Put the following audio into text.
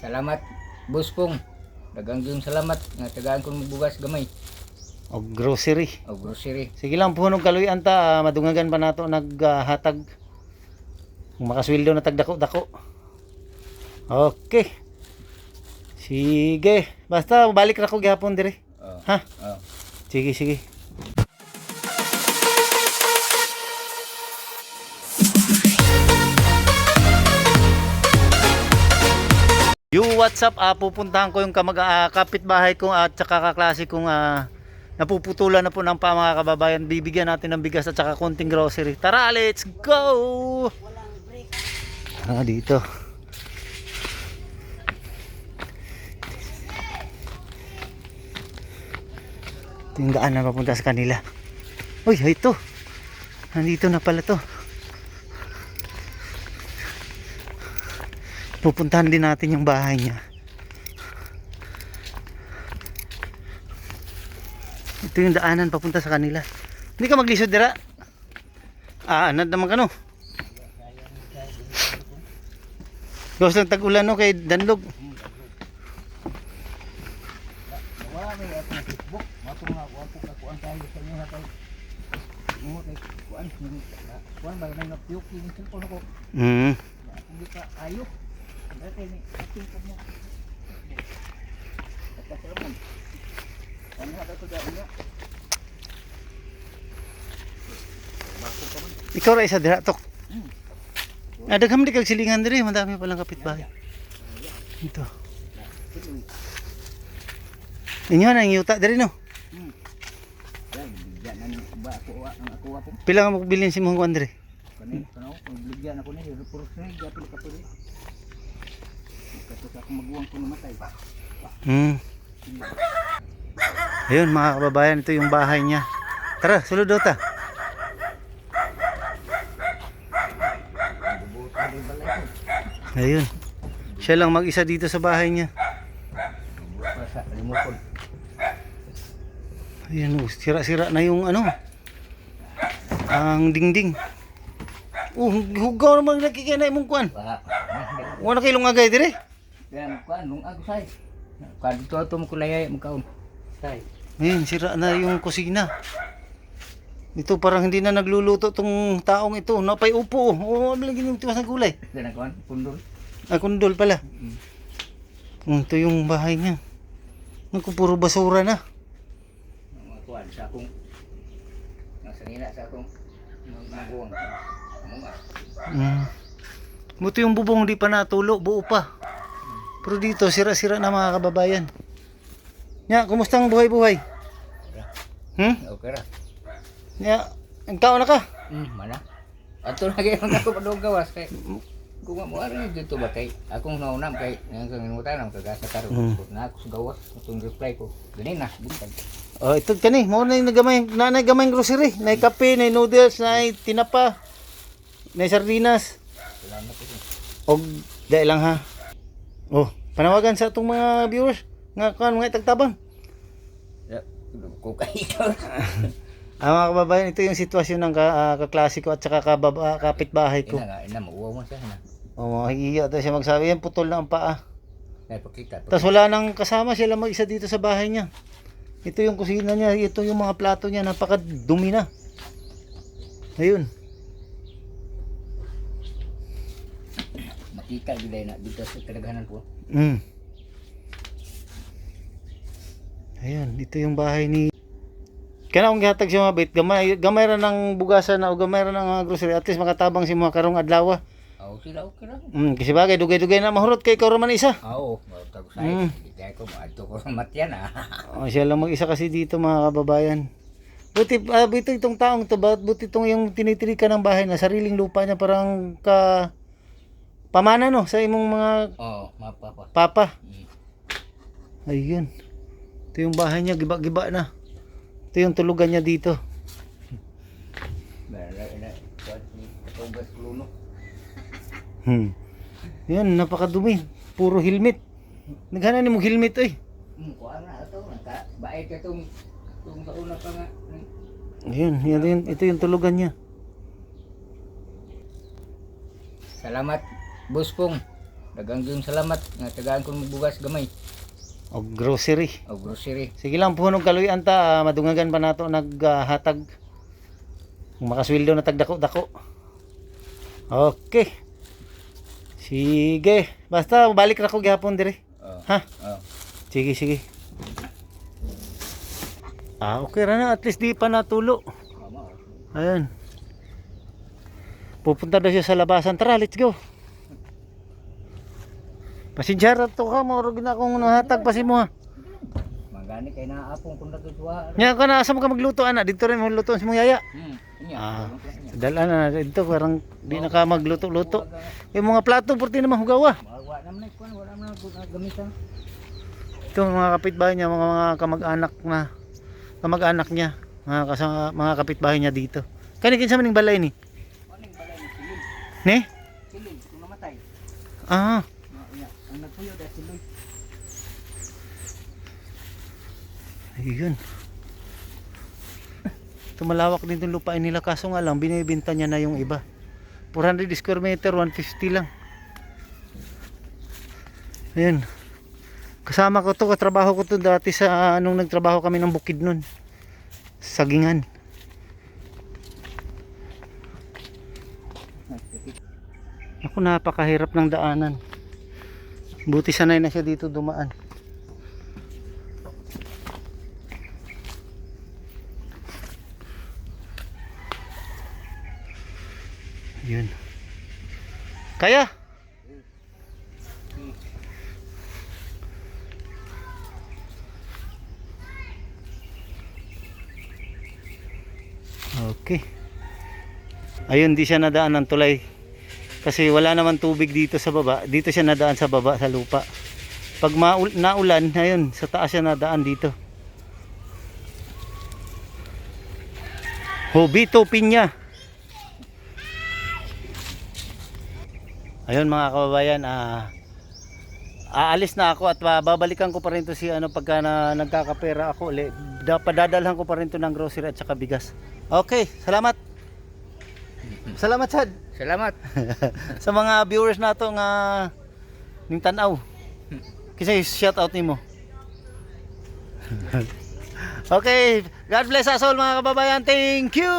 Salamat, Boss Pong. Daghang gyud salamat nga tagaan ko bugas gamay O grocery. o grocery. Sige lang punog kaluyan ta, madungagan pa nato naghatag. Kung makasweldo na tagdako-dako. Okay. Sige. Basta balik ra ko gihapon dire. Oh. Ha? Oh. Sige, sige. What's up? Pupuntahan ko yung kapitbahay ko at saka kaklase kong napuputulan na po ng mga kababayan. Bibigyan natin ng bigas at saka konting grocery. Tara, let's go! Dito. Ito yung daan na papunta sa kanila. Uy, ito. Nandito na pala to. Pupuntahan din natin yung bahay niya. Ito yung daanan papunta sa kanila. Hindi ka maglisod dira. Anad naman ka no. Gawas lang tag-ulan no kay Danlog. Wala may ako na Facebook. Matong nga ako kakuan tayo sa inyo hatay. Mo kay kuan kuan ba nang piyok yung cellphone ko. Hindi ka ayo. Dati ni ating ko mo. Kasalaman. Ano hada ko daan niya? Ikaw ra isa dira tok. Dagham di kag silingan dire, madami pa lang kapitbahay. Ito. Inyo na yung yuta dire no. Yan nan ba ako po. Pila ka mo bilin si mong kuan dire? Kanin kanaw kung bigyan ako ni report sa gapil ka puli. Kasi ako maguwang ko namatay. Ayun mga kababayan, ito yung bahay niya. Tara, sulod daw ta. Ayun. Siya lang mag-isa dito sa bahay niya. Ayun, sira-sira na yung ano. Ang dingding. Hugaw naman nakikinay mong kuan. Wala kayo agay dire. Yan kuan nung ako say. Kadto ato mo kulayay mo kaon. Say. Ayun, sira na yung kusina. Ito parang hindi na nagluluto tong taong ito. Napay upo. Lagi yung tiwas ng gulay. Yan kuan, pundol. Kundol pala. Ito yung bahay niya. Puro basura na. Mga kuan sa akong nasa nila sa akong maguwang. Buti yung bubong di pa natulo, buo pa. Pero dito sira-sira na mga kababayan. Nya, kumusta ang buhay-buhay? Okay ra. Nya, ikaw na ka? Mana? Ato lagi ang ako padung gawas kay kung mo ari dito ba kay akong naunam kay nang ngimutan ang kagasa karon na ako sa gawas atong reply ko. Gani na buntag. Oh, ito kani, mo na nagamay, nanay gamay grocery, nay kape, nay noodles, nay tinapa, nay sardinas. Salamat po. Og dai lang ha. Oh, panawagan sa atong mga viewers nga kan mga tagtabang. Ko kay Mga kababayan, ito yung sitwasyon ng kaklase ko at saka kapitbahay ko. ina mauwaw mo siya na. Oh, mahihiya daw siya magsabi, yan putol na ang paa. Kay pakita. Tapos wala nang kasama, sila mag-isa dito sa bahay niya. Ito yung kusina niya, ito yung mga plato niya, napakadumi na. Ayun. Makita gilay na dito sa kadaghanan po. Ayun, ito yung bahay ni kana akong gihatag si mga bait, gamay ra ng bugasan na o gamay ra ng grocery, at least makatabang si mga karong adlaw. Sila okay ra. Kasi bagay dugay-dugay na mahurot kay karon man isa. Oo, tag say. Kaya ko adto ko matyan Siya lang mag-isa kasi dito mga kababayan. Buti itong taong to, buti itong yung tinitirikan ng bahay na sariling lupa niya, parang pamana no sa imong mga papa. Ayun. Ito yung bahay niya, giba-giba na. Ito yung tulugan niya dito. Yan, napakadumi. Puro helmet. Naghanan ni mo helmet eh. Kuha na ito. Baik ka itong sa una pa nga. Ayun, ito yung tulugan niya. Salamat, Boss Pong. Dagang gyud salamat nga tagaan ko ng bugas gamay O grocery. o grocery. Sige lang punog kaluyan ta, madungagan pa nato naghatag. Kung makasweldo na tagdako-dako. Okay. Sige. Basta balik ra ko gihapon dire. Ha? Sige, sige. Okay ra na, at least di pa natulo. Ayan. Pupunta daw siya sa labasan. Tara, let's go. Pasinjara to ka, maurog na akong nahatag pa si mo ha. Magani kay naapong kun natutuwa. Nya ka na asa mo ka magluto ana, dito rin mo luto si mong yaya. Inya. Dala na dito parang di na ka magluto-luto. Yung mga plato purti na mahugaw ah. Wa naman kun wala naman gamitan. Ito mga kapitbahay niya, mga kamag-anak niya, mga kapitbahay niya dito. Kani kinsa maning balay ni? Kaning balay ni silid. Ni? Silid kung namatay. Ah, Ang nagpuyo da silid. ayun. Ito malawak din itong lupain nila kaso nga lang binibenta niya na yung iba. 400 square meter, 150 lang. Ayun. Kasama ko to, katrabaho ko to dati sa nung nagtrabaho kami ng bukid nun. Sagingan. Ako napakahirap ng daanan. Buti sanay na siya dito dumaan. Yun. Kaya? Okay. Ayun, di siya nadaan ng tulay. Kasi wala naman tubig dito sa baba. Dito siya nadaan sa baba, sa lupa. Pag naulan, ayun, sa taas siya nadaan dito. Hobito Pinya. Ayun mga kababayan, aalis na ako at babalikan ko pa rin to si pagka nagkakapera ako ulit. Padadalhan ko pa rin to ng grocery at saka bigas. Okay, salamat. Salamat Chad. Salamat. Sa mga viewers nato nga ning tanaw. Kasi shout out nimo. Okay, God bless us all mga kababayan. Thank you.